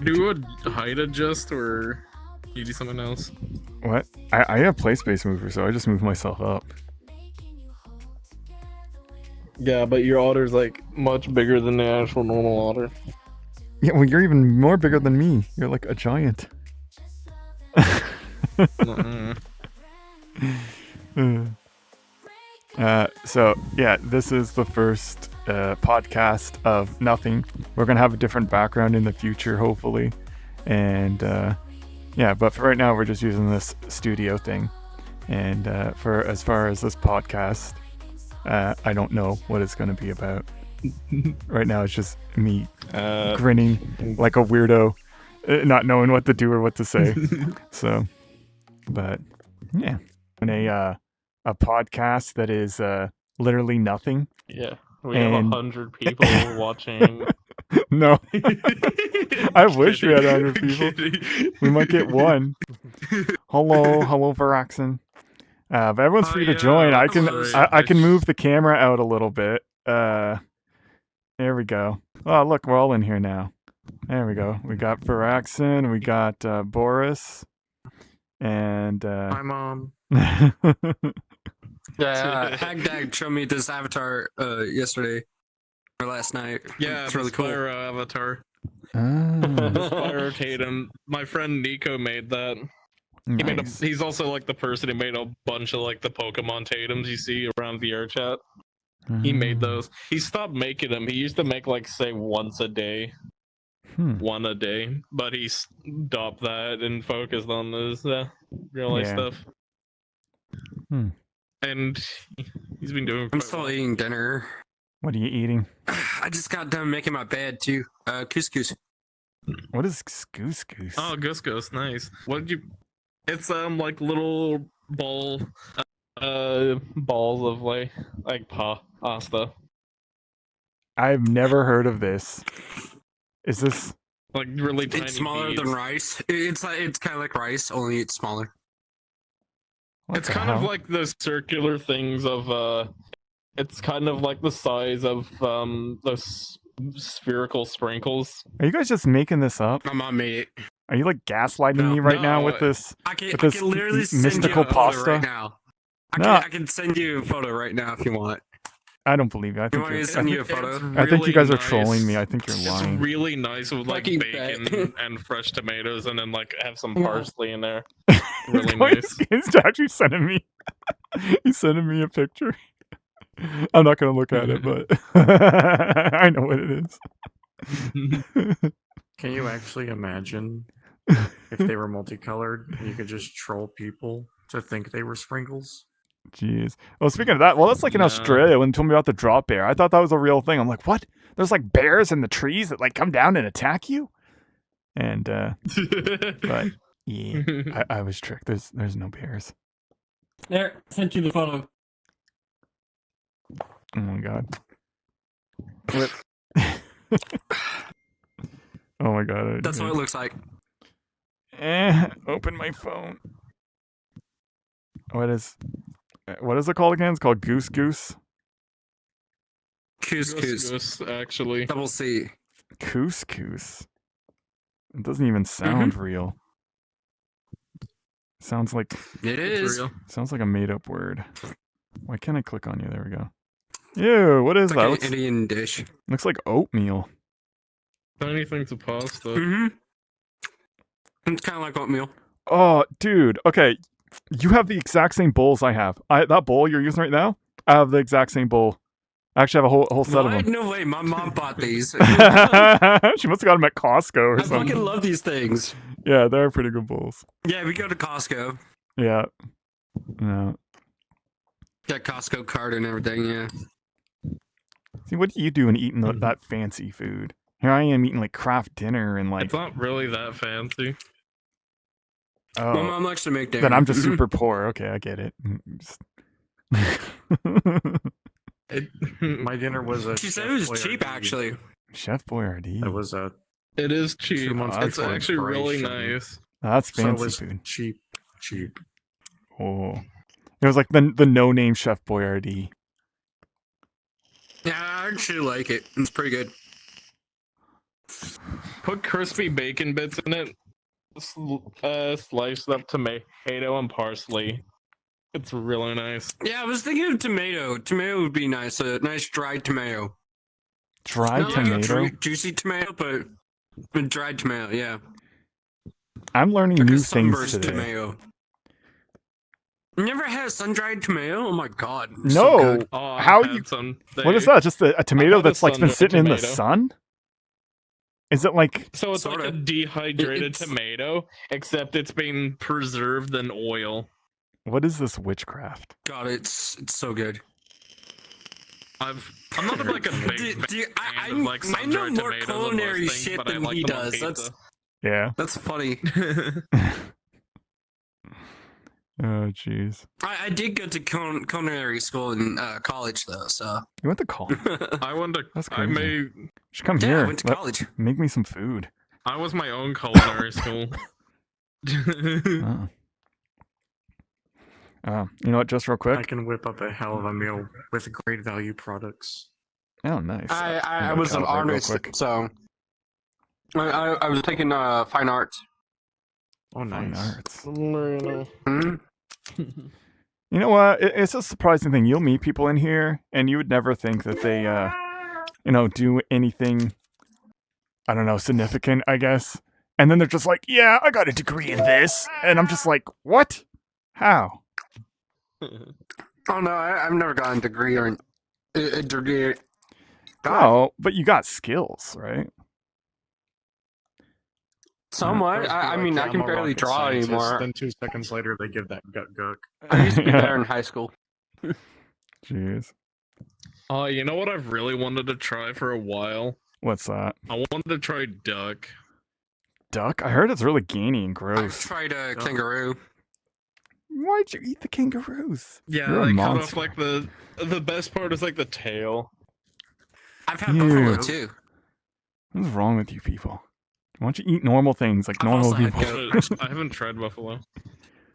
Do a height adjust or you do something else? What? I have play space mover, so I just move myself up. Yeah, but your otter's like much bigger than the actual normal otter. Yeah, well, you're even more bigger than me. You're like a giant. So yeah, this is the first podcast of nothing. We're gonna have a different background in the future, hopefully, and yeah. But for right now, we're just using this studio thing. And for as far as this podcast, I don't know what it's gonna be about. Right now, it's just me grinning like a weirdo, not knowing what to do or what to say. So, but yeah, in a podcast that is literally nothing. Yeah, we have 100 people watching. No, I wish we had 100 people. We might get one. Hello, Varaxon. But everyone's free to join. I can move the camera out a little bit. There we go. Oh, look, we're all in here now. There we go. We got Varaxon, we got Boris, and Hi, Mom. Yeah, Hagdag showed me this avatar yesterday or last night. Yeah, it's really cool. Spyro avatar. Ah, Spyro Tatum. My friend Nico made that. He made nice. he's also like the person who made a bunch of like the Pokemon Tatums you see around VR chat. He made those. He stopped making them. He used to make like say once a day. One a day, but he stopped that and focused on this real life stuff. And he's been doing. I'm still eating dinner. What are you eating? I just got done making my bed too. Couscous. What is couscous? Oh, Gus, nice. What did you? It's like little balls of like pasta. I've never heard of this. Is this like really tiny? It's smaller than rice. It's kind of like rice, only it's smaller. It's kind of like the circular things of it's kind of like the size of those spherical sprinkles. Are you guys just making this up? My mom made it. Are you like gaslighting me right now with this? I can mystical literally send you a pasta photo right now. I can send you a photo right now if you want. I don't believe you. I think you want me to send you a photo? I think you guys are trolling me. I think you're lying. It's really nice with like bacon and fresh tomatoes, and then like have some parsley in there. Really nice. He's actually sending me. He's sending me a picture. I'm not gonna look at it, but I know what it is. Can you actually imagine if they were multicolored and you could just troll people to think they were sprinkles? Jeez. Well, speaking of that, that's like in Australia when they told me about the drop bear. I thought that was a real thing. I'm like, what? There's like bears in the trees that like come down and attack you? And but yeah, I was tricked. There's no bears. There, sent you the photo. Oh my god. Oh my god. That's what it looks like. Open my phone. What is it called again? It's called Goose. Couscous. Actually. Double C. Couscous. It doesn't even sound real. Sounds like it is. Real. Sounds like a made-up word. Why can't I click on you? There we go. Ew, what is it's that? like an Indian dish. Looks like oatmeal. Anything's a pasta. It's kind of like oatmeal. Oh, dude. Okay, you have the exact same bowls I have. That bowl you're using right now, I have the exact same bowl. I actually have a whole set of them. No way, my mom bought these. She must have got them at Costco or something. I fucking love these things. Yeah, they're pretty good bowls. Yeah, we go to Costco. Yeah. No. Got Costco card and everything, yeah. See, what do you do in eating that fancy food? Here I am eating like craft dinner and like... It's not really that fancy. Oh. My mom likes to make dinner. Then I'm just super poor. Okay, I get it. My dinner was a... She said it was cheap, actually. Chef Boyardee. It was a... It is cheap. 2 months It's before actually really inspiration. nice. That's So it fancy was food. cheap. Oh. It was like the no-name Chef Boyardee. Yeah, I actually like it. It's pretty good. Put crispy bacon bits in it. Sliced up tomato and parsley. It's really nice. Yeah, I was thinking of tomato. Tomato would be nice. A nice dried tomato. Dried Not like a tomato? juicy tomato, but a dried tomato. Yeah, I'm learning like new a things sunburst today. tomato. You never had a sun-dried tomato? Oh my god! it's No. So good. Oh, How I've had you- some. What is that? Just a tomato had a that's like been sun-dried sitting in the tomato. sun? Is it like... So it's like Sorta. a dehydrated It's- tomato, except it's been preserved in oil. What is this witchcraft? God, it's so good. I'm not like a big fan I of like know sun-dried more tomatoes culinary and most things, shit but I than like he them on does. pizza. Yeah. That's funny. Oh, jeez. I did go to culinary school in college though, so You went to college? I went to. That's I crazy. made. You should come yeah, here. I went to college. Make me some food. I was my own culinary school. Oh. You know what? Just real quick. I can whip up a hell of a meal with great value products. Oh, nice. I I'm was an gonna calibrate real artist, quick. so I was taking fine arts. Oh, Fine nice. arts. Hmm? You know what? It's a surprising thing. You'll meet people in here, and you would never think that they, do anything, I don't know, significant, I guess. And then they're just like, yeah, I got a degree in this. And I'm just like, what? How? Oh no, I've never gotten a degree or a degree. Oh, but you got skills, right? Somewhat. First be I like, mean, "Yeah, I I'm can a barely rocket draw scientist," anymore. Then 2 seconds later, they give that gut gook. I used to be better in high school. Jeez. Oh, you know what I've really wanted to try for a while? What's that? I wanted to try duck. Duck? I heard it's really gainy and I've gross. tried a kangaroo. Why'd you eat the kangaroos? Yeah, You're a they cut off monster. like the best part is like the tail. I've had Ew. buffalo too. What's wrong with you people? Why don't you eat normal things like I've normal also had people? goat. I haven't tried buffalo.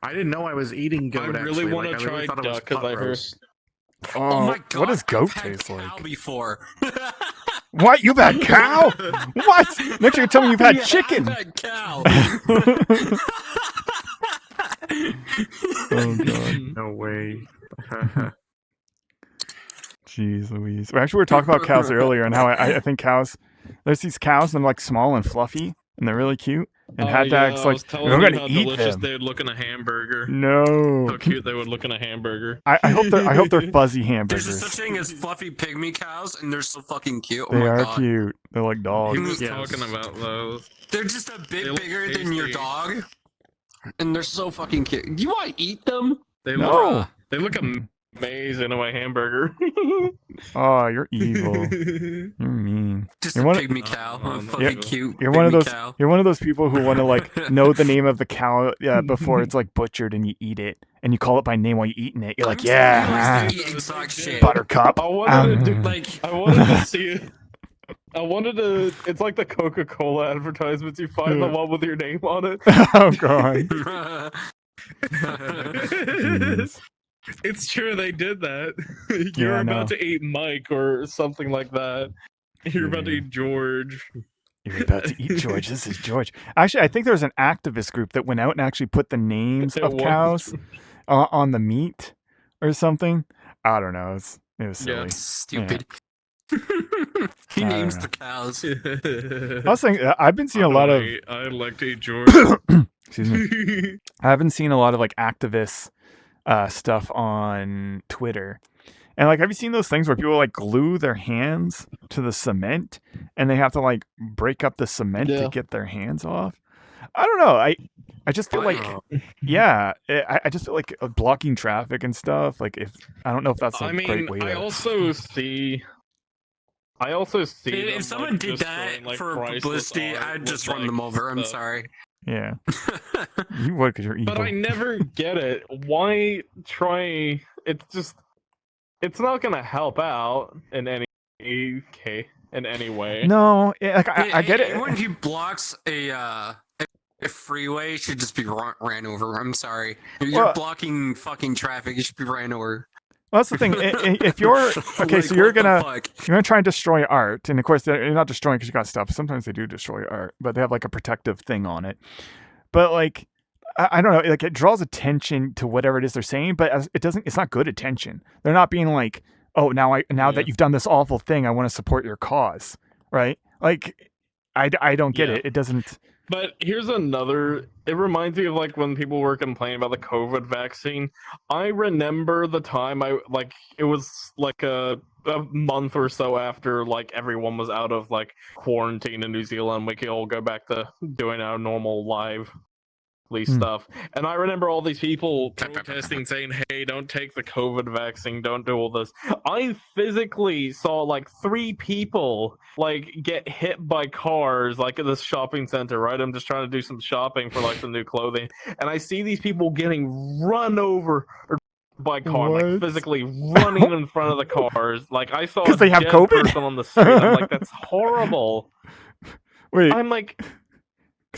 I didn't know I was eating goat. I really actually. want to Like, I try really thought it was duck because pot I heard. roast. Oh my god! What does goat I've had taste cow like? before. What? You've had cow? What? Next you're tell me you've had Yeah, chicken. I've had cow. Oh god. No way. Jeez Louise. Actually, we were talking about cows earlier and how I think cows, there's these cows and they're like small and fluffy and they're really cute. And Oh, Hadag's yeah, I was like, telling we're you gonna how eat delicious them. they would look in a hamburger. No. How cute they would look in a hamburger. I hope they're fuzzy There's hamburgers. such thing as fluffy pygmy cows, and they're so fucking cute. Oh They my are god. cute. They're like He dogs. was Yes. talking about those. They're just a They bit look bigger than your tasty. dog, and they're so fucking cute. Do you want to eat them? They No. look amazing in a hamburger. Oh, you're evil. You're mean. Just You're a one- pygmy cow, Oh, a no. fluffy Yeah, cute. You're one of pygmy those. Cow. You're one of those people who want to like know the name of the cow before it's like butchered and you eat it, and you call it by name while you're eating it. You're like, I'm yeah, just eat exotic shit. buttercup. I wanted to do, Like, I wanted to see it. I wanted to. It's like the Coca-Cola advertisements. You find the one with your name on it. Oh god. Jeez. It's true they did that. Yeah, You're I know. about to eat Mike or something like that. You're about to Yeah. eat George. You're about to eat George. This is George. Actually, I think there was an activist group that went out and actually put the names It of was. cows on the meat or something. I don't know. It was silly. Yeah. stupid. He I names don't the cows. I was saying, I've been seeing a lot of. I like to eat George. Excuse me. I haven't seen a lot of like activist stuff on Twitter. And like, have you seen those things where people like glue their hands to the cement and they have to like break up the cement Yeah. to get their hands off? I don't know. I just feel like, Wow. yeah, I just feel like blocking traffic and stuff. Like, if I don't know if that's a I mean, great way I to. also see. If them, someone like, did just that throwing, like, for priceless publicity, art I'd with, just run like, them over. I'm stuff. sorry. Yeah, you would because you're evil. But I never get it. Why try? It's just. It's not gonna help out in any case, in any way. No, like I get it. Anyone who blocks a freeway should just be ran over. I'm sorry. You're Well- blocking fucking traffic. You should be ran over. Well, that's the thing. If you're okay, Like, so you're what the gonna fuck? try and destroy art, and of course they're not destroying because you got stuff. Sometimes they do destroy art, but they have like a protective thing on it. But like, I don't know, like it draws attention to whatever it is they're saying, but it doesn't. It's not good attention. They're not being like, oh, now that you've done this awful thing, I want to support your cause, right? Like, I don't get it. It doesn't. But here's another. It reminds me of like when people were complaining about the COVID vaccine. I remember the time it was like a month or so after like everyone was out of like quarantine in New Zealand. We could all go back to doing our normal live stuff. And I remember all these people protesting saying, hey, don't take the COVID vaccine, don't do all this. I physically saw like 3 people like get hit by cars like at this shopping center, right? I'm just trying to do some shopping for like some new clothing. And I see these people getting run over by cars, like physically running in front of the cars. Like I saw a they have dead COVID? person on the street. I'm like, that's horrible. Wait. I'm like,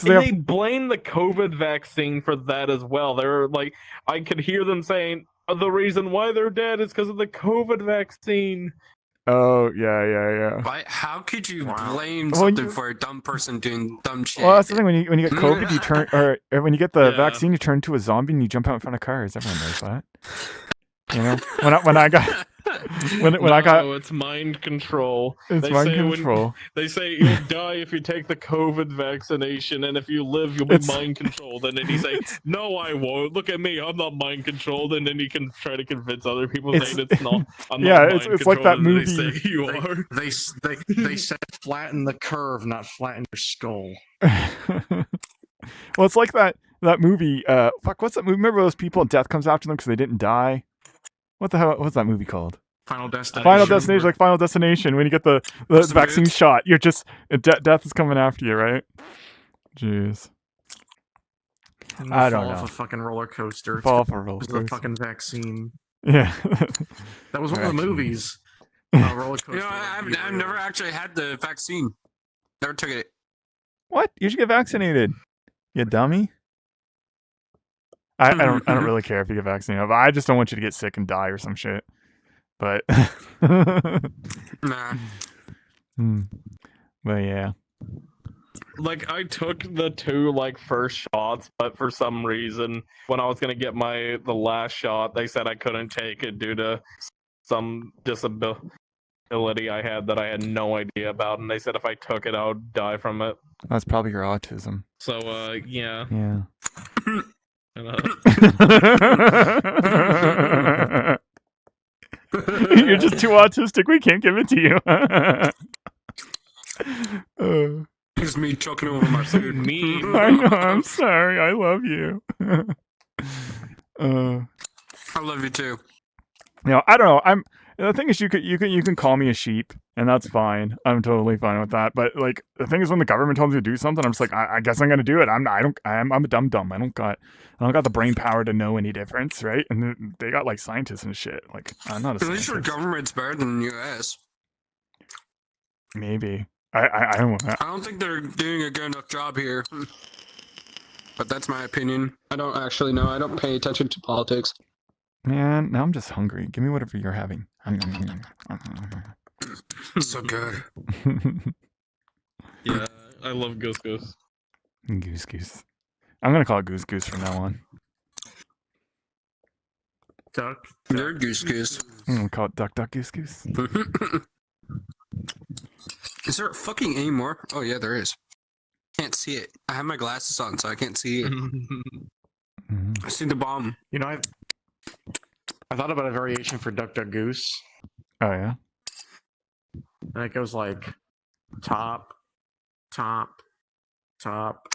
they blame the COVID vaccine for that as well. They're like, I could hear them saying the reason why they're dead is because of the COVID vaccine. Oh yeah. Why? How could you blame something for a dumb person doing dumb shit? Well, that's the thing. When you get COVID, you turn, or when you get the vaccine, you turn into a zombie and you jump out in front of cars. Everyone knows that. You know, when I got. It's mind control. It's mind control. They say you'll die if you take the COVID vaccination, and if you live, you'll be mind controlled. And then he say, "No, I won't. Look at me. I'm not mind controlled." And then he can try to convince other people saying it's not. I'm not mind it's like that and movie. They say you are. They said flatten the curve, not flatten your skull. Well, it's like that movie. What's that movie? Remember those people and death comes after them because they didn't die? What the hell? What's that movie called? Final Destination. Final Destination, like Final Destination. When you get the vaccine shot, you're just death is coming after you, right? Jeez. I don't know. Fall off a fucking roller coaster. Fall off a roller coaster. The fucking vaccine. Yeah. That was one of the movies. Roller coaster. You know, I've never actually had the vaccine. Never took it. What? You should get vaccinated. You dummy. I don't really care if you get vaccinated. But I just don't want you to get sick and die or some shit. But Nah. But yeah. Like I took the 2 like first shots, but for some reason when I was gonna get the last shot, they said I couldn't take it due to some disability I had that I had no idea about, and they said if I took it I would die from it. That's probably your autism. So yeah. Yeah. You're just too autistic. We can't give it to you. It's me choking over my food. Me. I know. I'm sorry. I love you. I love you too. You know, I don't know. The thing is, you can call me a sheep, and that's fine. I'm totally fine with that. But like, the thing is, when the government tells me to do something, I'm just like, I guess I'm gonna do it. I'm a dumb. I don't got the brain power to know any difference, right? And they got like scientists and shit. Like, I'm not a At least your scientist. government's better than the U.S. Maybe. I don't think they're doing a good enough job here. But that's my opinion. I don't actually know. I don't pay attention to politics. Man, now I'm just hungry. Give me whatever you're having. So good. Yeah, I love goose. Goose. I'm gonna call it goose from now on. Duck. You're goose. I'm gonna call it duck goose. Is there fucking any more? Oh yeah, there is. Can't see it. I have my glasses on, so I can't see it. I see the bomb. You know, I thought about a variation for Duck Goose. Oh yeah. And it goes like top, bottom, top.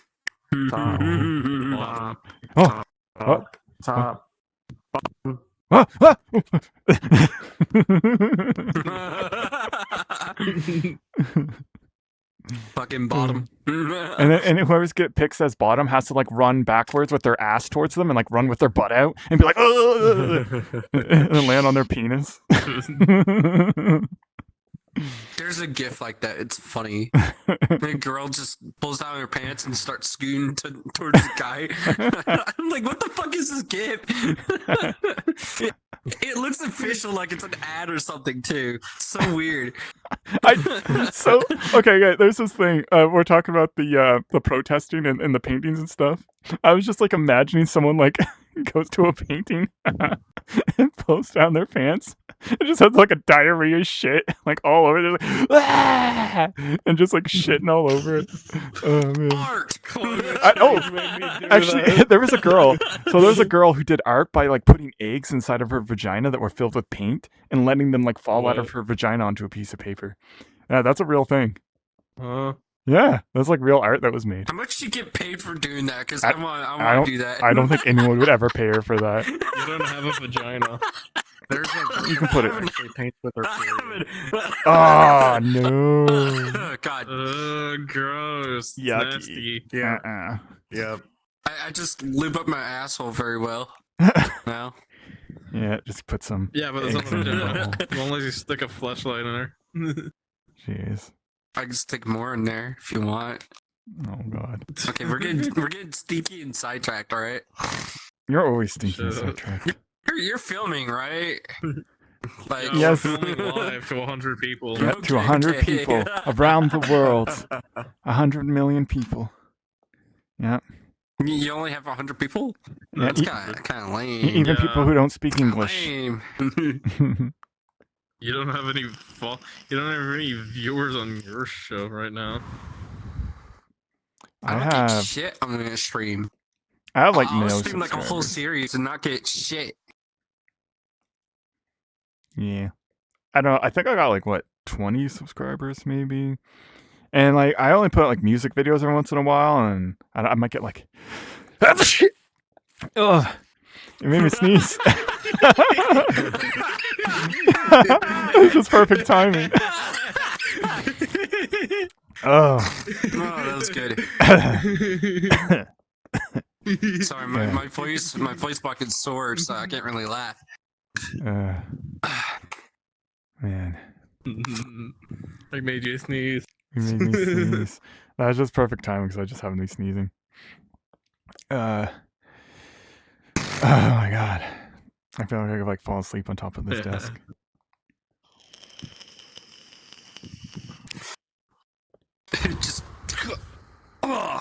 Fucking bottom. and whoever's picks as bottom has to like run backwards with their ass towards them and like run with their butt out and be like, and then land on their penis. There's a gif like that. It's funny. The girl just pulls down her pants and starts scooting towards the guy. I'm like, what the fuck is this gif? It looks official, like it's an ad or something too. So weird. Okay, there's this thing. We're talking about the protesting and the paintings and stuff. I was just like imagining someone like goes to a painting and pulls down their pants. It just has like a diarrhea shit like all over. They're like, "Ah!" and just like shitting all over it. Oh man. Art. Actually, there was a girl. So there was a girl who did art by like putting eggs inside of her vagina that were filled with paint and letting them like fall out of her vagina onto a piece of paper. Yeah, that's a real thing. Yeah, that's like real art that was made. How much do you get paid for doing that? Because I want to do that. I don't think anyone would ever pay her for that. You don't have a vagina. There's a You can put it. actually paints with her period. Oh no! God. Gross. It's Yucky. nasty. Yeah. Yep. I just lube up my asshole very well. No. Yeah, just put some. Yeah, but that's eggs not in a the vagina. hole. As long as you stick a fleshlight in her. Jeez. I can stick more in there if you want. Oh god. Okay, we're getting stinky and sidetracked. All right. You're always stinking Shut up. sidetracked. You're filming, right? Like, Yeah, Yes. we're filming live to 100 people. Yeah, to 100 Okay. people around the world. 100 million people. Yeah. You only have 100 people? Yeah, That's kind of lame. Even Yeah. people who don't speak Kinda English. lame. You don't have any you don't have any viewers on your show right now. I I don't get have shit. I'm gonna stream. like I'll no stream like a whole subscribers. series and not get shit. Yeah. I don't know. I think I got like what 20 subscribers maybe. And like I only put like music videos every once in a while and I might get like Ugh. It made me sneeze. It was just perfect timing. Oh. Oh, that was good. Sorry, Yeah. my voice box is sore, so I can't really laugh. Man. I made you sneeze. You made me sneeze. That was just perfect timing because I just happened to be sneezing. Oh my god. I feel like I could like fall asleep on top of this desk. Just. Oh.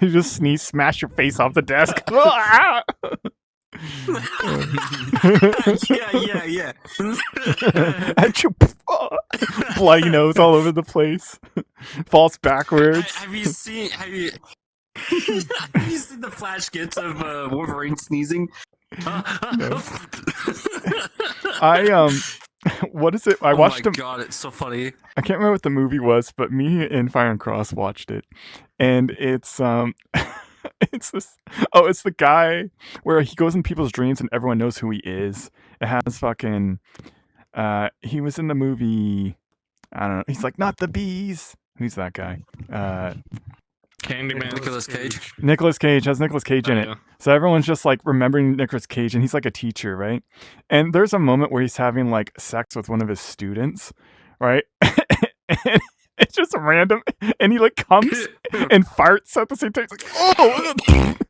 You just sneeze, smash your face off the desk. Yeah. Achoo. Bloody nose all over the place. Falls backwards. Have you seen the flash skits of Wolverine sneezing? What is it? I watched Oh my god, it's so funny. I can't remember what the movie was, but me and Fire and Cross watched it, and it's it's this. Oh, it's the guy where he goes in people's dreams and everyone knows who he is. It has fucking. He was in the movie. I don't know. He's like not the bees. Who's that guy? Candyman. Nicolas Cage. Nicolas Cage has Nicolas Cage in it. Yeah. So everyone's just like remembering Nicolas Cage, and he's like a teacher, right? And there's a moment where he's having like sex with one of his students, right? And it's just random, and he like comes and farts at the same time. He's like, oh,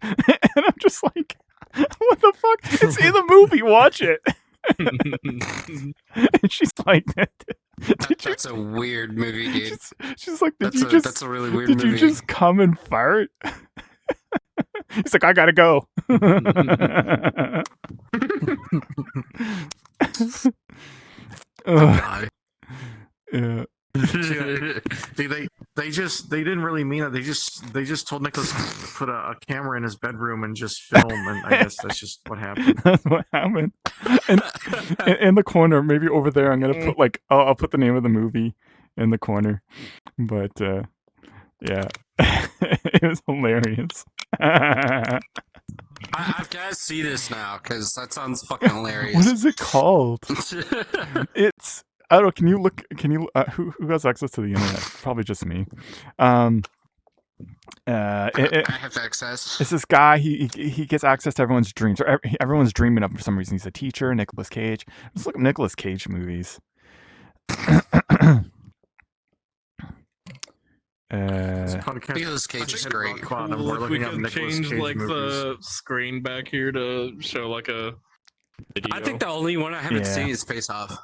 and I'm just like, what the fuck? It's in the movie. Watch it. And she's like, That's a weird movie, dude. she's like, That's a really weird did movie. you just come and fart? He's like, I gotta go. Ugh, God. yeah. See, they didn't really mean it. They just told Nicholas to put a camera in his bedroom and just film, and I guess that's just what happened. That's what happened. And in the corner, maybe over there, I'm gonna put like I'll put the name of the movie in the corner. But yeah, it was hilarious. I've got to see this now because that sounds fucking What hilarious. is it called? It's I don't know. Can you look? Can you? Who has access to the internet? Probably just me. I have access. It's this guy. He gets access to everyone's dreams, or everyone's dreaming of him for some reason. He's a teacher. Nicolas Cage. Let's look at Nicolas Cage movies. This Uh, podcast Nicolas Cage is hit rock great. bottom. Cool, We're if we looking up could Nicolas change Cage like movies. the screen back here to show like a video. I think the only one I haven't Yeah. seen is Face Off.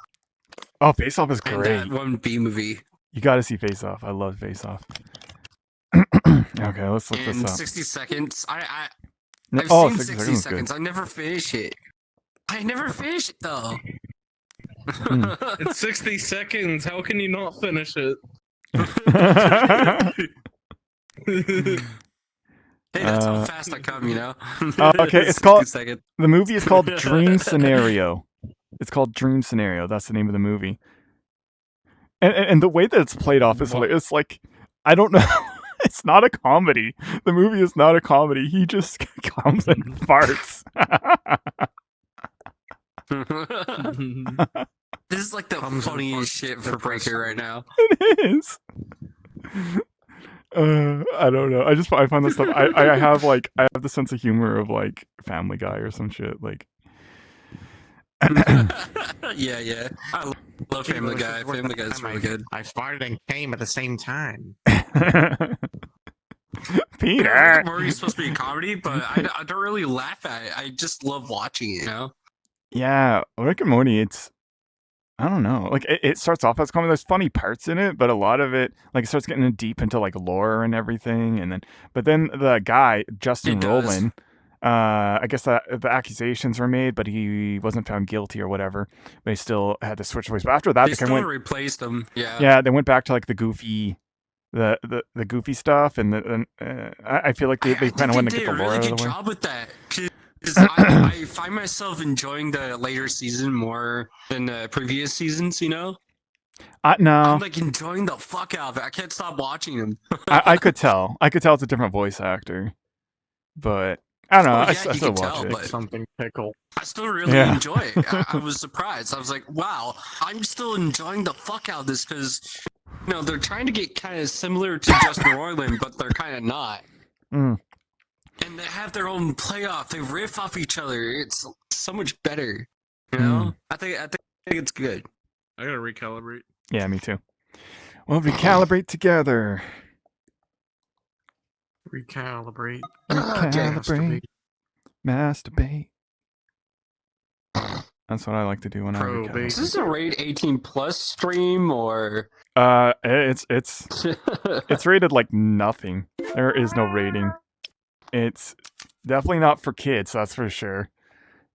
oh, Face Off is And great. that one B movie. You got to see Face Off. I love Face Off. Okay, let's look In this up. 60 seconds. I've Oh, seen 60 60 seconds seconds. I never finish it. I never finish it though. It's 60 seconds. How can you not finish it? Hey, that's how Uh, fast I come, you know? okay, it's 60 called- seconds. The movie is called Dream Scenario. It's called Dream Scenario. That's the name of the movie. And the way that it's played off is What? hilarious. It's like, I don't know. It's not a comedy. The movie is not a comedy. He just comes and farts. This is like the Comes and funniest farts. shit for Breaker right now. It is. I don't know. I find this stuff. I have the sense of humor of like Family Guy or some shit. Like, Yeah. I love Family Guy. Family Guy is really good. I farted and came at the same time. Peter. Murray's supposed to be a comedy, but I don't really laugh at it. I just love watching it, you know? Yeah, Rick and Morty. I don't know. Like it starts off as comedy. There's funny parts in it, but a lot of it, like, it starts getting deep into like lore and everything. And then the guy Justin It does. Roiland, I guess the accusations were made, but he wasn't found guilty or whatever. But he still had to switch voice. But after that, They they still kind of replaced them. Yeah. yeah, they went back to like the goofy, the goofy stuff, and I feel like they kind of went to did get the a lore really out good of the way. job with that. 'Cause I find myself enjoying the later season more than the previous seasons, you know? No, I'm like enjoying the fuck out of it. I can't stop watching them. I could tell. I could tell it's a different voice actor, but I don't know. Oh, I yeah, still you can watch tell, it. but Something pickle. I still really Yeah. enjoy it. I was surprised. I was like, wow, I'm still enjoying the fuck out of this because, you know, they're trying to get kind of similar to Justin Roiland, but they're kind of not. Mm. And they have their own playoff. They riff off each other. It's so much better. You know? I think it's good. I gotta recalibrate. Yeah, me too. Well, recalibrate together. Recalibrate. Recalibrate. Masturbate. That's what I like to do when I Probate. recalibrate. Is this a rated 18 plus stream or? It's rated like nothing. There is no rating. It's definitely not for kids, that's for sure.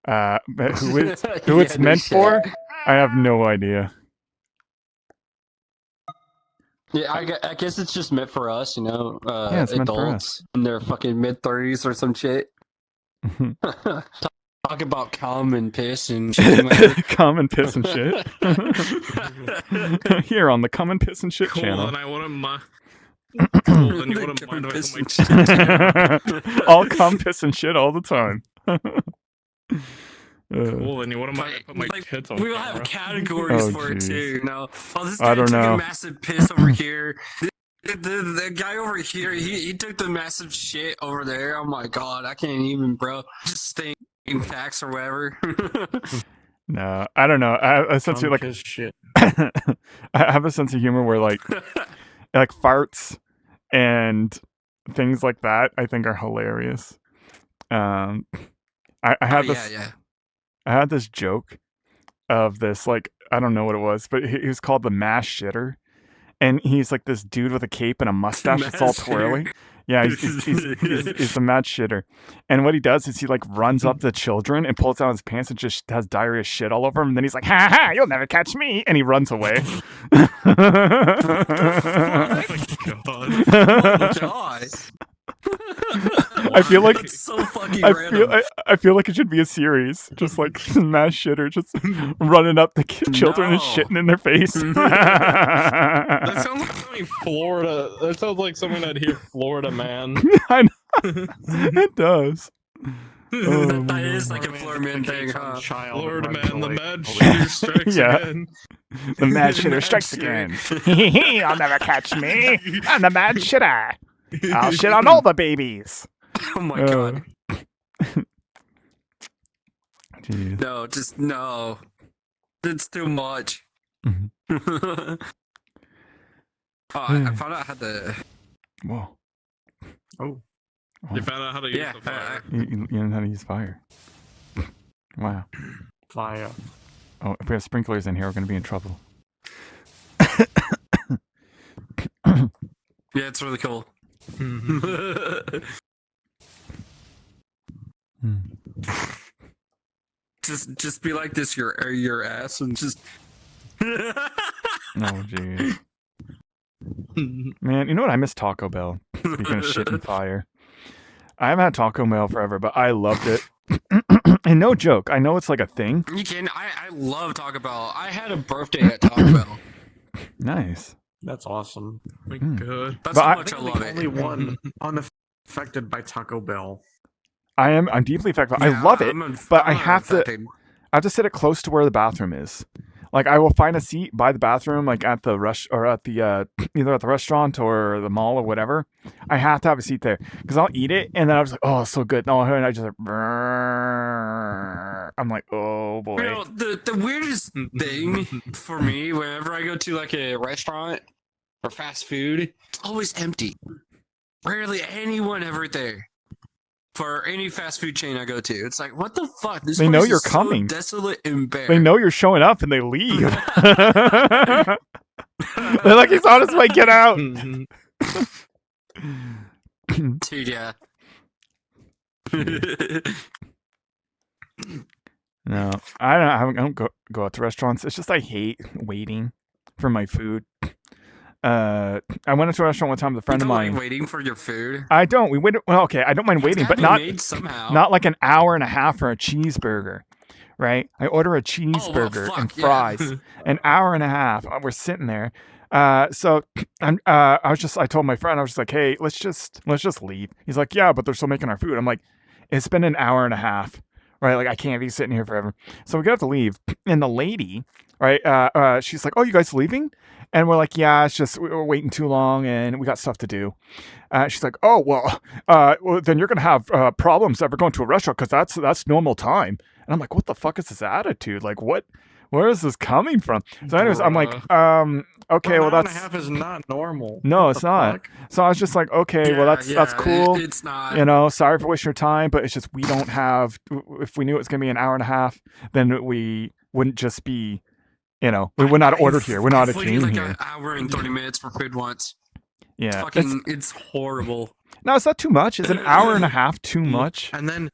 But who it's Yeah, no meant shit. for, I have no idea. Yeah, I guess it's just meant for us, you know, Yeah, it's meant for adults in their fucking mid-30s or some shit. Talk about cum and piss and shit. Come and piss and shit. Here on the Come and Piss and Shit Cool, channel. and I wouldn't mind. Cool, then you wouldn't mind if I Piss put and my shit. All come, piss, and shit all the time. Cool, then you wouldn't mind if I put my Like, tits on we'll camera. have categories Oh, for it jeez. too, you know. Oh, this I guy don't took know. a massive piss over here. The guy over here, he took the massive shit over there. Oh my god, I can't even, bro. Just staying facts or whatever. No, I don't know. I have a sense of like His shit. I have a sense of humor where like farts and things like that I think are hilarious. I had Oh, this yeah. I had this joke of this, like, I don't know what it was, but he was called the mass shitter. And he's like this dude with a cape and a mustache that's all Mass twirly. shitter. Yeah, he's the mad shitter. And what he does is he like runs up to children and pulls down his pants and just has diarrhea shit all over him. And then he's like, ha ha, you'll never catch me. And he runs away. Oh my god. Oh god. I feel like That's so fucking random. I feel like it should be a series, just like mass shitter, just running up to children and No. shitting in their face. That sounds like something Florida. That sounds like someone I'd hear Florida man. I know. It does. Oh, That my is God. like a Florida thing, huh? Florida man, the mad shitter strikes Yeah. again. The mad shitter Mad strikes shitter. again. You'll never catch me. I'm the mad shitter. I'll shit on all the babies. Oh my Uh, god. Jeez. No, just no. It's too much. Mhm. Oh, I found out I had the Whoa. Oh, You found out how to use Yeah, the fire. You know how to use fire. Wow. fire. Oh, if we have sprinklers in here, we're gonna be in trouble. Yeah, it's really cool. Just be like this, your ass, and just. Oh, jeez. Man, you know what? I miss Taco Bell. Speaking of shit and fire. I haven't had Taco Bell forever, but I loved it. And no joke, I know it's like a thing. You can. I love Taco Bell. I had a birthday at Taco Bell. Nice. That's awesome. My Hmm. God. That's But how I- much I I'm love the it. only one unaffected by Taco Bell. I'm deeply affected. I Yeah, love it, but I I'm have to. affected. I have to sit it close to where the bathroom is. Like I will find a seat by the bathroom, like at the or at the either at the restaurant or the mall or whatever. I have to have a seat there because I'll eat it and then I was like, oh, it's so good. And I just like, I'm like, oh boy. You know, the weirdest thing for me, whenever I go to like a restaurant or fast food, it's always empty. Rarely anyone ever there. For any fast food chain I go to, it's like, what the fuck? This They know place you're is so coming. desolate and bare. They know you're showing up and they leave. They're like, he's on his way. Get out. Dude, yeah. No, I don't go out to restaurants. It's just I hate waiting for my food. I went into a restaurant one time with a friend You of don't mine. like waiting for your food. I don't. We waited. Well, okay, I don't mind waiting, It's but gotta be not made somehow. not like an hour and a half for a cheeseburger, right? I order a cheeseburger fuck, and yeah. fries. An hour and a half. We're sitting there. So I told my friend, I was just like, hey, let's just leave. He's like, yeah, but they're still making our food. I'm like, it's been an hour and a half, right? Like I can't be sitting here forever. So we got to leave, and the lady, right? She's like, oh, you guys leaving? And we're like, yeah, it's just we're waiting too long and we got stuff to do. She's like, oh, well, then you're going to have problems ever going to a restaurant because that's normal time. And I'm like, what the fuck is this attitude? Like, where is this coming from? So anyways, I'm like, okay, well, An hour and that's... a half is not normal. No, What it's the not. fuck? So I was just like, okay, well, that's cool. It's not. You know, sorry for wasting your time, but it's just we don't have... If we knew it was going to be an hour and a half, then we wouldn't just be... You know, we would not order here. We're not a I've chain waited like here. an hour and 30 minutes for food once. Yeah. It's horrible. No, it's not too much. Is an hour and a half too much? And then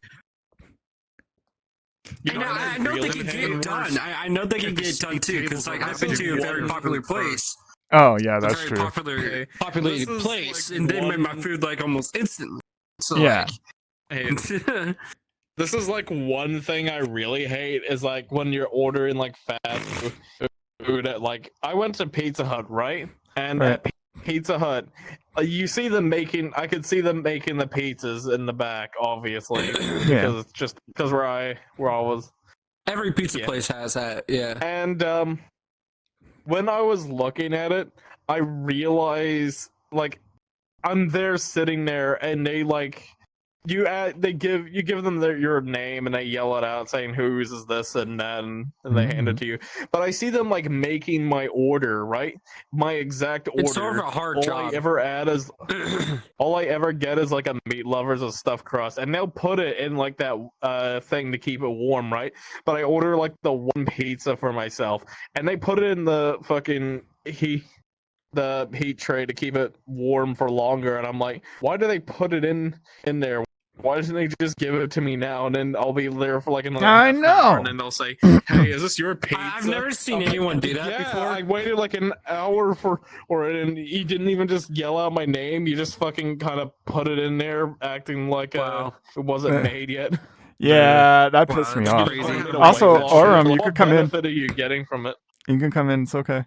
I know they can get done. I know they can get done too, because like I've been to a very popular place. Oh, yeah, that's a very true. populated This is, place, like, and they made my one- food like almost instantly. So Yeah. Hey, like, this is like one thing I really hate is like when you're ordering like fast food at like I went to Pizza Hut, right? And Right. at Pizza Hut, you see them making. I could see them making the pizzas in the back, obviously, because it's just because where I was. every pizza Yeah. place has that. Yeah. And when I was looking at it, I realized like I'm there sitting there, and they like they give them your name, and they yell it out saying whose is this and that, and they hand it to you. But I see them like making my order, right? My exact order. It's sort of a hard all job. I ever add is all I ever get is like a meat lovers of stuffed crust, and they'll put it in like that thing to keep it warm, right? But I order like the one pizza for myself, and they put it in the fucking heat tray to keep it warm for longer, and I'm like, why do they put it in there? Why doesn't they just give it to me now, and then I'll be there for like another I half an hour, know. and then they'll say, hey, is this your pizza? I've never seen I'm like, anyone do that yeah, before. I waited like an hour and he didn't even just yell out my name. You just fucking kind of put it in there, acting like Wow. it wasn't made yet. Yeah, that Wow, pissed me that's off. crazy. Also, What Oram, you could come in. benefit are you getting from it? You can come in. It's okay.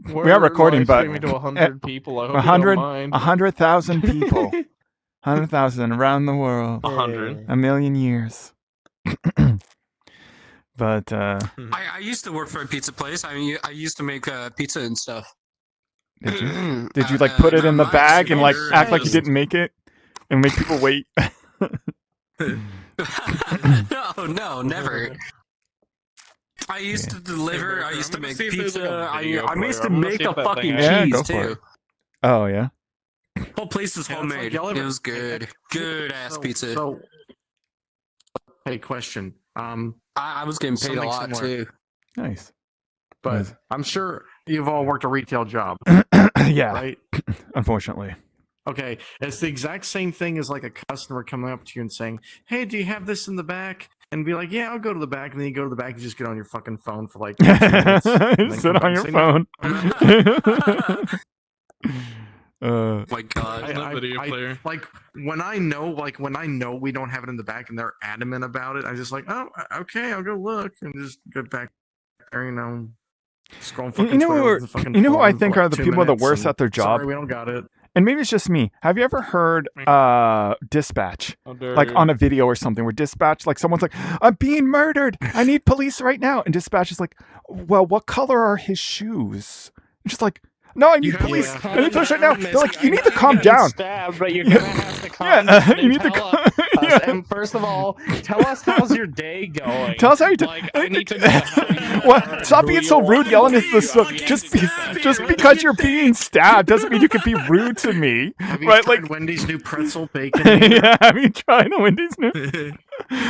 We're are recording, live but- streaming to 100 people. I hope 100 you don't mind. 100,000 people. 100,000 around the world. 100. A million years. But I used to work for a pizza place. I used to make pizza and stuff. did you did you like put it in the bag and like act like you didn't make it and make people wait? No, never. I used to deliver. Hey, I used to I'm gonna make see if there's, like, pizza. a video I for used it. to I'm gonna make see the if that fucking thing Yeah, cheese go for too. it. Oh yeah. Whole place was Yeah, it's like homemade. y'all It ever- was good. Good ass pizza. So, hey, question. I was getting paid a something lot similar. too. Nice. But Nice. I'm sure you've all worked a retail job, Yeah. right? Unfortunately. Okay, it's the exact same thing as like a customer coming up to you and saying, "Hey, do you have this in the back?" And be like, "Yeah, I'll go to the back." And then you go to the back, you just get on your fucking phone for like 2 minutes. and then Sit come back on and your say, phone. My God. No video player. like when I know we don't have it in the back and they're adamant about it, I just like, oh, okay, I'll go look and just get back there, scroll fucking You know Twitter who- with the fucking you know who I phone for, think like, are the 2 people that minutes worst and, at their job? Sorry, we don't got it. And maybe it's just me. Have you ever heard dispatch? How dare Like you. on a video or something where dispatch, like someone's like, I'm being murdered. I need police right now. And dispatch is like, well, what color are his shoes? I'm just like, no, I need police. Yeah. I need police right now. They're like, you I need know to you're calm getting down. Stabbed, but you're gonna have to calm Yeah, down you and need to tell calm- us. yeah. And first of all, tell us how's your day going. Tell us how you do. Like, I need to know how you What? are, Stop who being you so are, rude, yelling what at you the are, just because you're being stabbed doesn't mean you can be rude to me, Have you right? tried Like, Wendy's new pretzel bacon? yeah, I mean, trying to Wendy's new.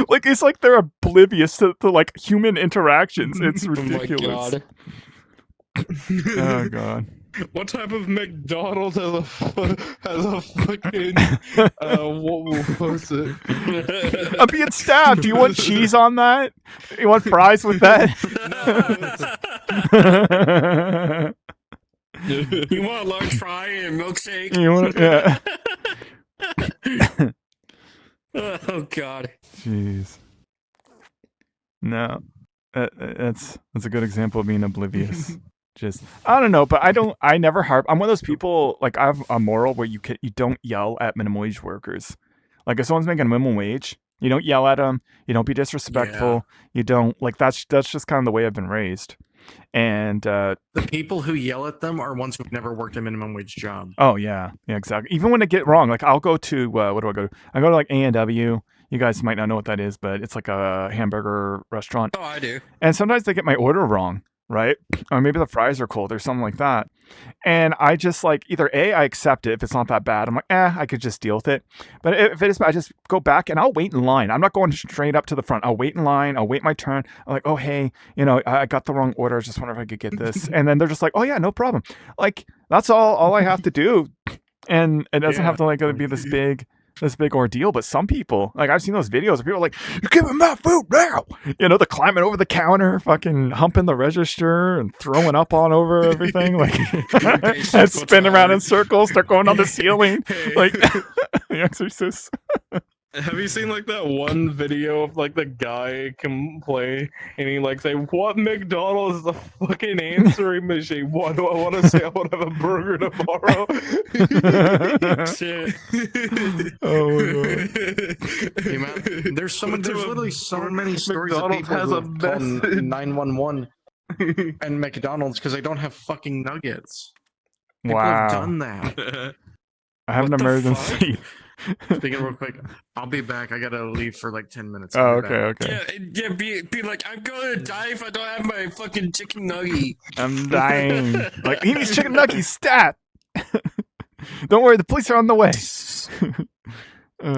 Like, it's like they're oblivious to like human interactions. It's Oh my ridiculous. God. Oh god. What type of McDonald's has a fucking what was it? I'm being stabbed. Do you want cheese on that? You want fries with that? You want a large fry and a milkshake? You want? Yeah. Oh God. Jeez. No, that's a good example of being oblivious. Just I don't know, but I never harp. I'm one of those people, like I have a moral where you don't yell at minimum wage workers. Like if someone's making minimum wage, you don't yell at them. You don't be disrespectful. You don't like that's just kind of the way I've been raised. And The people who yell at them are ones who've never worked a minimum wage job. oh yeah, exactly. Even when I get it wrong, like I'll go to what do I go to? I go to like A&W. You guys might not know what that is, but it's like a hamburger restaurant. Oh, I do. And sometimes they get my order wrong, right? Or maybe the fries are cold or something like that. And I just like either A, I accept it if it's not that bad. I'm like, I could just deal with it. But if it is, I just go back and I'll wait in line. I'm not going straight up to the front. I'll wait in line. I'll wait my turn. I'm like, oh, hey, I got the wrong order. I just wonder if I could get this. And then they're just like, oh, yeah, no problem. Like, that's all I have to do. And it doesn't have to like be this big ordeal. But some people, like I've seen those videos of people like, you give him that food now. They're climbing over the counter, fucking humping the register and throwing up on over everything, like and spin around in circles, start going on the ceiling, like The Exorcist. Have you seen like that one video of like the guy can play and he like say, "What McDonald's is a fucking answering machine? What do I want to say? I want to have a burger tomorrow." Shit. Oh my god. Hey, man, there's literally so many stories McDonald's of people has who a have called message. 911 and McDonald's because they don't have fucking nuggets. People Wow. have done that. I have What an the emergency. Speaking real quick, I'll be back. I gotta leave for like 10 minutes. Oh, I'll be okay, back. okay. Yeah, be like, I'm gonna die if I don't have my fucking chicken nugget. I'm dying. Like, he needs chicken nuggets, stat! Don't worry, the police are on the way.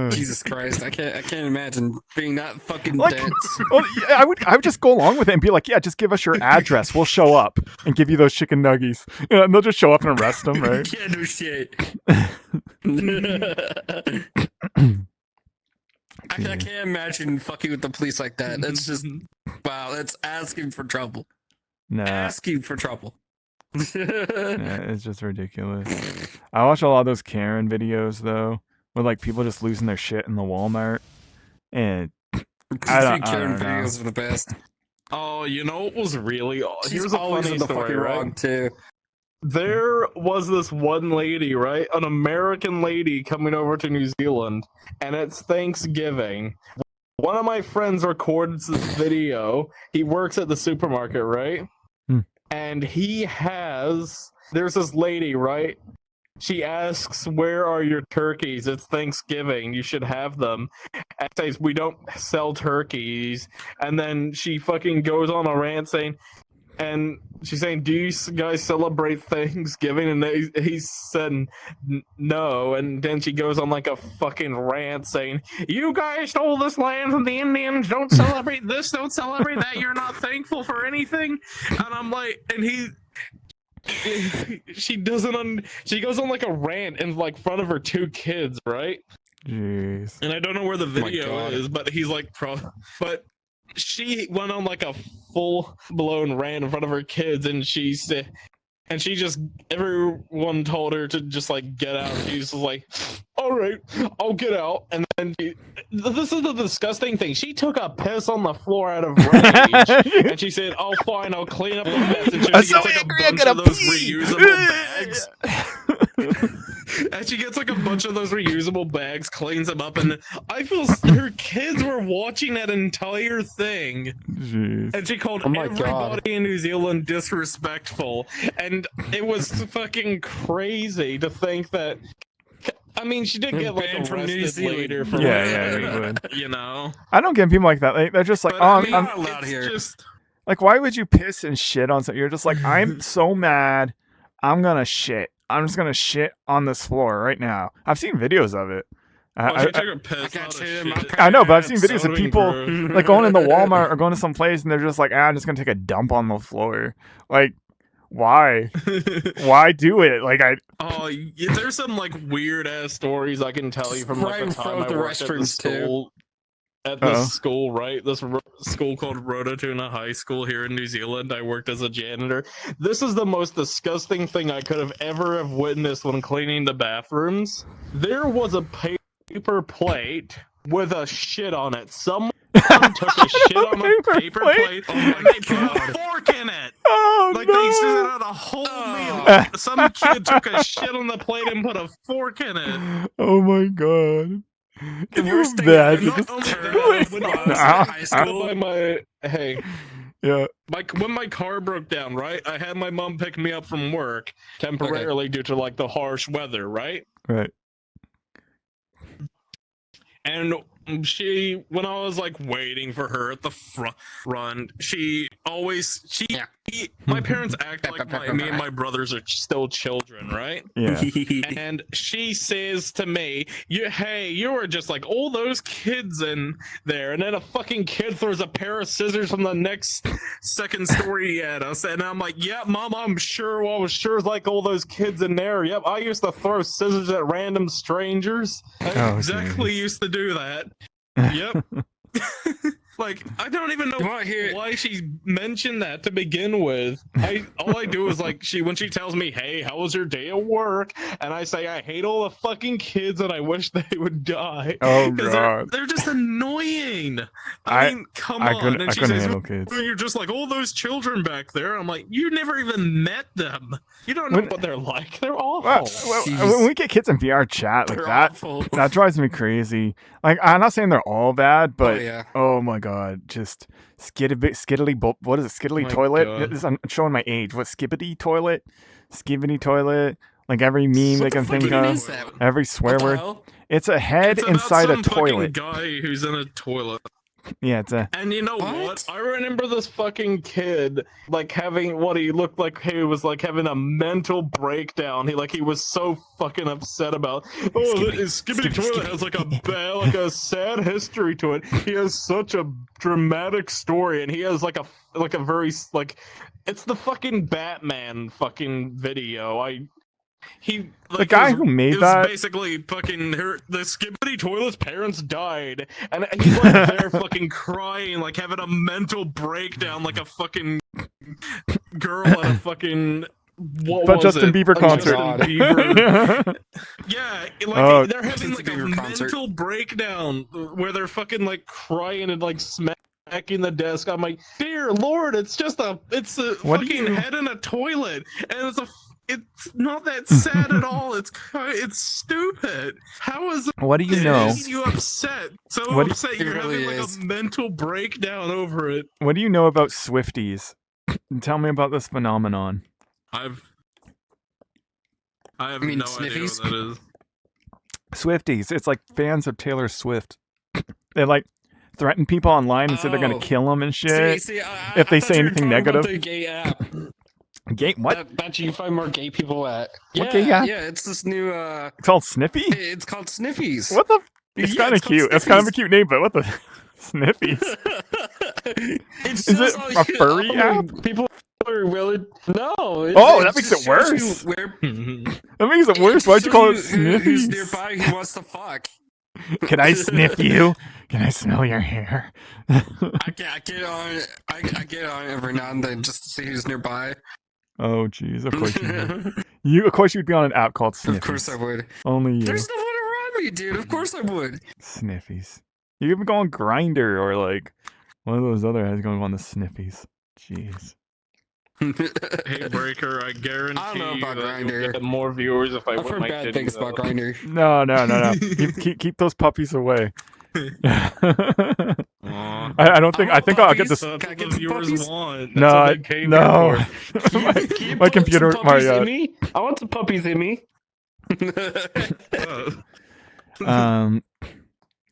Jesus Christ, I can't imagine being that fucking Like- dense. Well, yeah, I would just go along with it and be like, yeah, just give us your address. We'll show up and give you those chicken nuggies. And they'll just show up and arrest them, right? Yeah, no shit. I can't imagine fucking with the police like that. That's just wow. That's asking for trouble. Nah, Asking for trouble. yeah, it's just ridiculous. I watch a lot of those Karen videos though, with like people just losing their shit in the Walmart, and I Karen don't know. videos are the best. Oh, you know what was really? She's Here's a always funny in the story, fucking right? wrong too. There was this one lady, right? An American lady coming over to New Zealand, and it's Thanksgiving. One of my friends records this video. He works at the supermarket, right? And there's this lady, right? She asks, "Where are your turkeys? It's Thanksgiving. You should have them." And says, "We don't sell turkeys." And then she fucking goes on a rant saying, and she's saying, "Do you guys celebrate Thanksgiving?" And he said no. And then she goes on like a fucking rant saying, "You guys stole this land from the Indians. Don't celebrate this. Don't celebrate that. You're not thankful for anything." And I'm like, and she doesn't. She goes on like a rant in like front of her 2 kids, right? Jeez. And I don't know where the video God. is, but he's like, but she went on like a full-blown rant in front of her kids, and she said, and she just, everyone told her to just like get out. She's like, "All right, I'll get out." And then this is the disgusting thing. She took a piss on the floor out of rage, and she said, "Oh, fine, I'll clean up the mess." And she I'm gets so like angry, a I bunch gotta of those pee. reusable bags. And she gets like a bunch of those reusable bags, cleans them up, and I feel her kids were watching that entire thing. Jeez. And she called Oh my everybody God. in New Zealand disrespectful. And it was fucking crazy to think that. I mean, she did get like Banned from New arrested Zealand. later for Yeah, like, you would. you know. I don't get people like that. They're just like, But oh, I I'm mean, not allowed it's here. just like, why would you piss and shit on something? You're just like, I'm so mad. I'm gonna shit. I'm just gonna shit on this floor right now. I've seen videos of it. oh, she took a piss. I got not a to in my shit. I know, but I've seen That's videos so of people gross. like going into Walmart or going to some place and they're just like, I'm just gonna take a dump on the floor. Like, why? Why do it? Like, Oh, there's some like weird ass stories I can tell you from like Right the in time front I of the worked at the restrooms, too. school. At this school, right? This school called Rototuna High School here in New Zealand. I worked as a janitor. This is the most disgusting thing I could have ever have witnessed when cleaning the bathrooms. There was a paper plate with a shit on it. Someone took a shit on a paper plate and they put a fork in it. oh Like no! they stood out a whole meal. Some kid took a shit on the plate and put a fork in it. Oh my god! The Can worst you thing I imagine? Not Just- only that, when I was Ah, in high school, school, hey, yeah. when my car broke down, right? I had my mom pick me up from work temporarily due to like the harsh weather, right? Right. And she, when I was like waiting for her at the front, my parents act like me and my brothers are still children, right? Yeah. And she says to me, you were just like all those kids in there. And then a fucking kid throws a pair of scissors from the next second story at us. And I'm like, yeah, Mom, I was sure like all those kids in there. Yep, I used to throw scissors at random strangers. I Oh, exactly geez. used to do that. Yep. Like, I don't even know You wanna hear- why she mentioned that to begin with. All I do is like when she tells me, "Hey, how was your day at work?" and I say, "I hate all the fucking kids and I wish they would die." Oh 'Cause god. they're just annoying. I- I mean, come I on. couldn't. And I she couldn't says, handle kids. "You're just like all those children back there." I'm like, you never even met them. You don't know When- what they're like. They're awful. Well, when we get kids in VR chat like They're that, awful. that drives me crazy. Like, I'm not saying they're all bad, but yeah. oh my god, just skiddly. What is it? Skiddly My toilet. God. I'm showing my age. What skibbity toilet? Skibbity toilet. Like every meme they What the can fuck think even of. is that? Every swear What the word. hell? It's a head It's about inside a some fucking toilet. guy who's in a toilet. Yeah, it's a. And you know What? what? I remember this fucking kid like having what he looked like he was like having a mental breakdown. He was so fucking upset about his Skibbity toilet has like a sad history to it. He has such a dramatic story and he has like a very like it's the fucking Batman fucking video. The guy who made it was that- basically fucking the Skibbity toilet's parents died, and he's like there fucking crying, like having a mental breakdown, like a fucking girl at a fucking Justin Bieber concert. Justin Bieber. Yeah, like Oh. they're having like a Justin Bieber concert. mental breakdown where they're fucking like crying and like smacking the desk. I'm like, dear Lord, it's a What do fucking you- head in a toilet, and it's not that sad at all. It's stupid. How is What do you it know? making you upset? So What do- upset It you're really having like is. a mental breakdown over it. What do you know about Swifties? Tell me about this phenomenon. I have You mean no idea sniffies? what that is. Swifties. It's like fans of Taylor Swift. They like threaten people online and say they're gonna Oh. kill them and shit. See, if they I say thought you were anything talking about negative. the gay app. Gay what? That you find more gay people at. What gay app? Yeah, it's this new. It's called Sniffy. It's called Sniffies. What the? It's Yeah, kind of it's called cute. It's kind of a Sniffies. cute name, but what the? Sniffies. It's Is just it all- a furry all app? People are willing. No. Oh, that makes just it shows worse. you where- That makes it worse. just Why'd you call it shows who's Sniffies? nearby who wants to fuck. Can I sniff you? Can I smell your hair? I get on. I get on every now and then just to see who's nearby. Oh, jeez. Of course you would. Of course you'd be on an app called Sniffies. Of course I would. Only you. There's no one around me, dude. Of course I would. Sniffies. You even go on Grinder or like one of those other guys going on the Sniffies. Jeez. Hey, Breaker, I guarantee I don't know about that you'll Grindr. get more viewers if I I've whip heard my bad titties things about out. Grindr. No. keep those puppies away. Aw. I don't think. I think I'll get puppies. this. That's Can I what get the some viewers puppies? want. That's No, what they came no. here for. Can you My put computer. some puppies My in me? I want some puppies in me.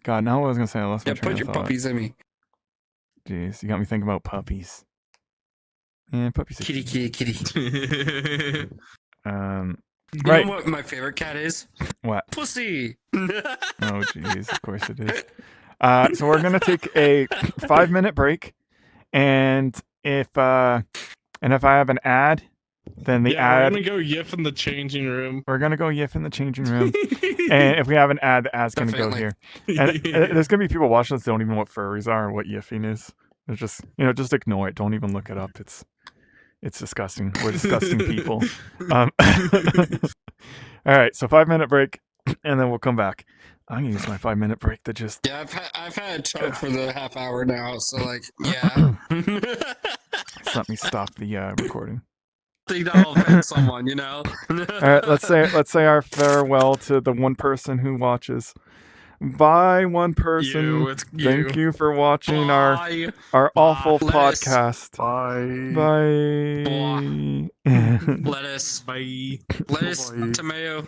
God, now what I was gonna say. I lost my Yeah, train put of your thought. puppies in me. Jeez, you got me thinking about puppies. Yeah, puppies. Are Kitty, cute. kitty, kitty. Um, You Right. know what my favorite cat is? what? Pussy. Oh, jeez. Of course it is. So we're gonna take a 5-minute break, and if I have an ad, then the Yeah, we're ad gonna go yiff in the changing room. we're gonna go yiff in the changing room, and if we have an ad, the ad's gonna go Definitely. here. And there's gonna be people watching this that don't even know what furries are or what yiffing is. It's just just ignore it. Don't even look it up. It's disgusting. We're disgusting people. All right, so 5-minute break, and then we'll come back. I'm gonna use my 5-minute break to just. Yeah, I've had a choke for the half hour now, so like, yeah. Just let me stop the recording. Think that'll offend someone, you know? All right, let's say our farewell to the one person who watches. Bye, one person. You, it's you. Thank you for watching our Bye. awful Lettuce. podcast. Bye. Bye. Lettuce. Bye. Lettuce. Bye. Tomato.